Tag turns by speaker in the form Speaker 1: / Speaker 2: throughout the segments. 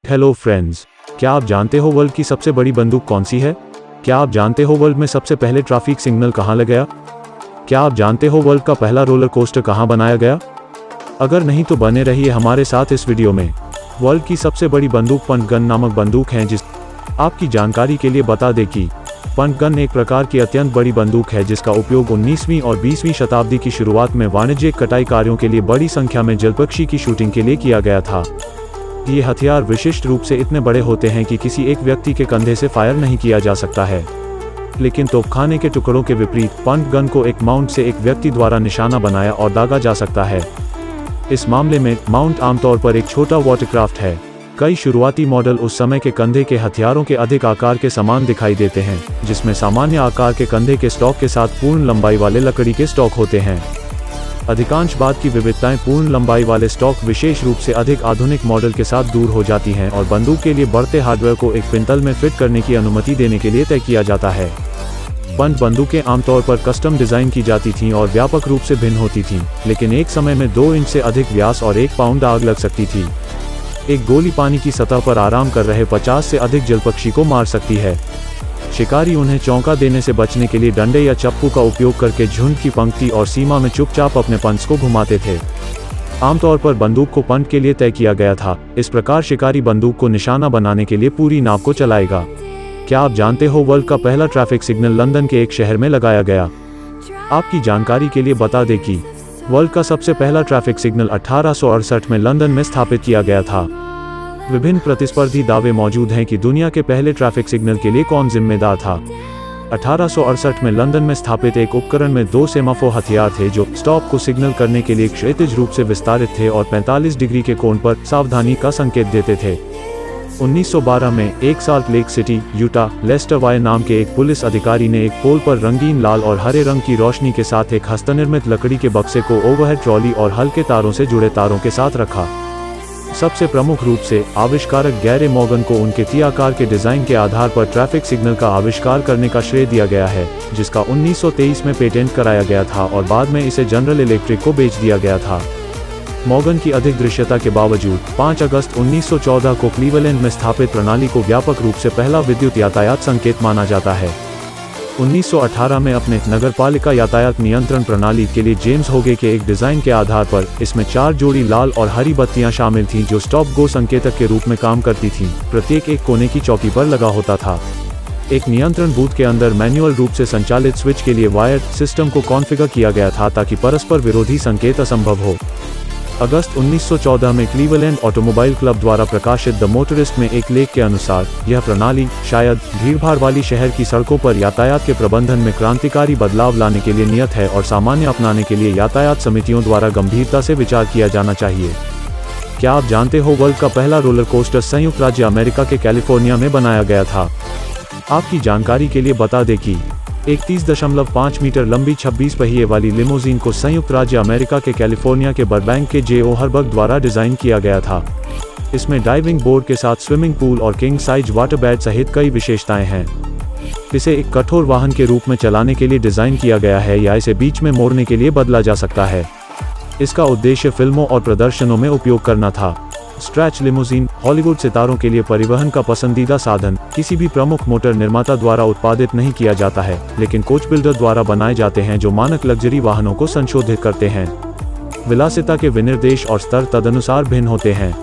Speaker 1: Hello friends, क्या आप जानते हो वर्ल्ड की सबसे बड़ी बंदूक कौन सी है? क्या आप जानते हो वर्ल्ड में सबसे पहले ट्रैफिक सिग्नल कहाँ लगाया? क्या आप जानते हो वर्ल्ड का पहला रोलर कोस्टर कहाँ बनाया गया? अगर नहीं तो बने रहिए हमारे साथ इस वीडियो में। वर्ल्ड की सबसे बड़ी बंदूक पंट गन नामक बंदूक है। जिस आपकी जानकारी के लिए बता दें कि पंट गन एक प्रकार की अत्यंत बड़ी बंदूक है जिसका उपयोग 19वीं और 20वीं शताब्दी की शुरुआत में वाणिज्यिक कटाई कार्यों के लिए बड़ी संख्या में जलपक्षी की शूटिंग के लिए किया गया था। ये हथियार विशिष्ट रूप से इतने बड़े होते हैं कि किसी एक व्यक्ति के कंधे से फायर नहीं किया जा सकता है, लेकिन तोपखाने के टुकड़ों के विपरीत पंट गन को एक माउंट से एक व्यक्ति द्वारा निशाना बनाया और दागा जा सकता है। इस मामले में माउंट आमतौर पर एक छोटा वाटरक्राफ्ट है। कई शुरुआती मॉडल उस समय के कंधे के हथियारों के अधिक आकार के समान दिखाई देते हैं, जिसमें सामान्य आकार के कंधे के स्टॉक के साथ पूर्ण लंबाई वाले लकड़ी के स्टॉक होते हैं। अधिकांश बात की विविधताएं पूर्ण लंबाई वाले स्टॉक विशेष रूप से अधिक आधुनिक मॉडल के साथ दूर हो जाती हैं और बंदूक के लिए बढ़ते हार्डवेयर को एक पिंतल में फिट करने की अनुमति देने के लिए तय किया जाता है। पंट बंदूकें आमतौर पर कस्टम डिजाइन की जाती थीं और व्यापक रूप से भिन्न होती थीं, लेकिन एक समय में 2 इंच से अधिक व्यास और 1 पाउंड आग लग सकती थी। एक गोली पानी की सतह पर आराम कर रहे 50 से अधिक जलपक्षी को मार सकती है। शिकारी उन्हें चौंका देने से बचने के लिए डंडे या चप्पू का उपयोग करके झुंड की पंक्ति और सीमा में चुपचाप अपने पंच को घुमाते थे। आमतौर पर बंदूक को पंट के लिए तय किया गया था। इस प्रकार शिकारी बंदूक को निशाना बनाने के लिए पूरी नाव को चलाएगा। क्या आप जानते हो वर्ल्ड का पहला ट्रैफिक सिग्नल लंदन के एक शहर में लगाया गया? आपकी जानकारी के लिए बता दें कि वर्ल्ड का सबसे पहला ट्रैफिक सिग्नल 1868 में लंदन में स्थापित किया गया था। विभिन्न प्रतिस्पर्धी दावे मौजूद हैं कि दुनिया के पहले ट्रैफिक सिग्नल के लिए कौन जिम्मेदार था। 1868 में लंदन में स्थापित एक उपकरण में 2 सेमाफोर हथियार थे जो स्टॉप को सिग्नल करने के लिए क्षैतिज रूप से विस्तारित थे और 45 डिग्री के कोण पर सावधानी का संकेत देते थे। 1912 में एक Salt Lake City, Utah, Lester Wire नाम के एक पुलिस अधिकारी ने एक पोल पर रंगीन लाल और हरे रंग की रोशनी के साथ एक हस्तनिर्मित लकड़ी के बक्से को ओवरहेड ट्रॉली और हल्के तारों से जुड़े तारों के साथ रखा। सबसे प्रमुख रूप से आविष्कारक गैरे मॉर्गन को उनके टी आकार के डिजाइन के आधार पर ट्रैफिक सिग्नल का आविष्कार करने का श्रेय दिया गया है, जिसका 1923 में पेटेंट कराया गया था और बाद में इसे जनरल इलेक्ट्रिक को बेच दिया गया था। मॉर्गन की अधिक दृश्यता के बावजूद 5 अगस्त 1914 को क्लीवलैंड में स्थापित प्रणाली को व्यापक रूप से पहला विद्युत यातायात संकेत माना जाता है। 1918 में अपने नगरपालिका यातायात नियंत्रण प्रणाली के लिए जेम्स होगे के एक डिजाइन के आधार पर इसमें 4 जोड़ी लाल और हरी बत्तियां शामिल थीं जो स्टॉप गो संकेतक के रूप में काम करती थीं। प्रत्येक एक कोने की चौकी पर लगा होता था। एक नियंत्रण बूथ के अंदर मैन्युअल रूप से संचालित स्विच के लिए वायर्ड सिस्टम को कॉन्फ़िगर किया गया था ताकि परस्पर विरोधी संकेत असंभव हो। अगस्त 1914 में क्लीवलैंड ऑटोमोबाइल क्लब द्वारा प्रकाशित द मोटरिस्ट में एक लेख के अनुसार यह प्रणाली शायद भीड़भाड़ वाली शहर की सड़कों पर यातायात के प्रबंधन में क्रांतिकारी बदलाव लाने के लिए नियत है और सामान्य अपनाने के लिए यातायात समितियों द्वारा गंभीरता से विचार किया जाना चाहिए। क्या आप जानते हो वर्ल्ड का पहला रोलर कोस्टर संयुक्त राज्य अमेरिका के कैलिफोर्निया में बनाया गया था? आपकी जानकारी के लिए बता दें कि 31.5 मीटर लंबी 26 पहिए वाली लिमोजीन को संयुक्त राज्य अमेरिका के कैलिफोर्निया के बर्बैंक के जे.ओ. हर्बर्ग द्वारा डिजाइन किया गया था। इसमें डाइविंग बोर्ड के साथ स्विमिंग पूल और किंग साइज वाटर बेड सहित कई विशेषताएं हैं। इसे एक कठोर वाहन के रूप में चलाने के लिए डिजाइन किया गया है या इसे बीच में मोड़ने के लिए बदला जा सकता है। इसका उद्देश्य फिल्मों और प्रदर्शनों में उपयोग करना था। स्ट्रेच लिमोजीन हॉलीवुड सितारों के लिए परिवहन का पसंदीदा साधन किसी भी प्रमुख मोटर निर्माता द्वारा उत्पादित नहीं किया जाता है, लेकिन कोच बिल्डर द्वारा बनाए जाते हैं जो मानक लग्जरी वाहनों को संशोधित करते हैं। विलासिता के विनिर्देश और स्तर तदनुसार भिन्न होते हैं।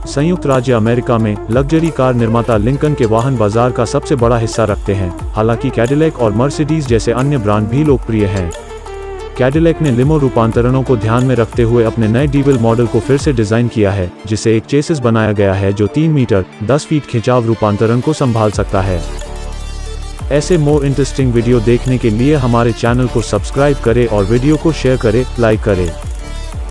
Speaker 1: संयुक्त राज्य अमेरिका में लग्जरी कार निर्माता लिंकन के वाहन बाजार का सबसे बड़ा हिस्सा रखते हैं, हालांकि कैडिलैक और मर्सिडीज जैसे अन्य ब्रांड भी लोकप्रिय हैं। कैडिलैक ने लिमो रूपांतरणों को ध्यान में रखते हुए अपने नए डीविल मॉडल को फिर से डिजाइन किया है, जिसे एक चेसिस बनाया गया है जो 3 मीटर 10 फीट खिंचाव रूपांतरण को संभाल सकता है। ऐसे मोर इंटरेस्टिंग वीडियो देखने के लिए हमारे चैनल को सब्सक्राइब करें और वीडियो को शेयर करें, लाइक करें।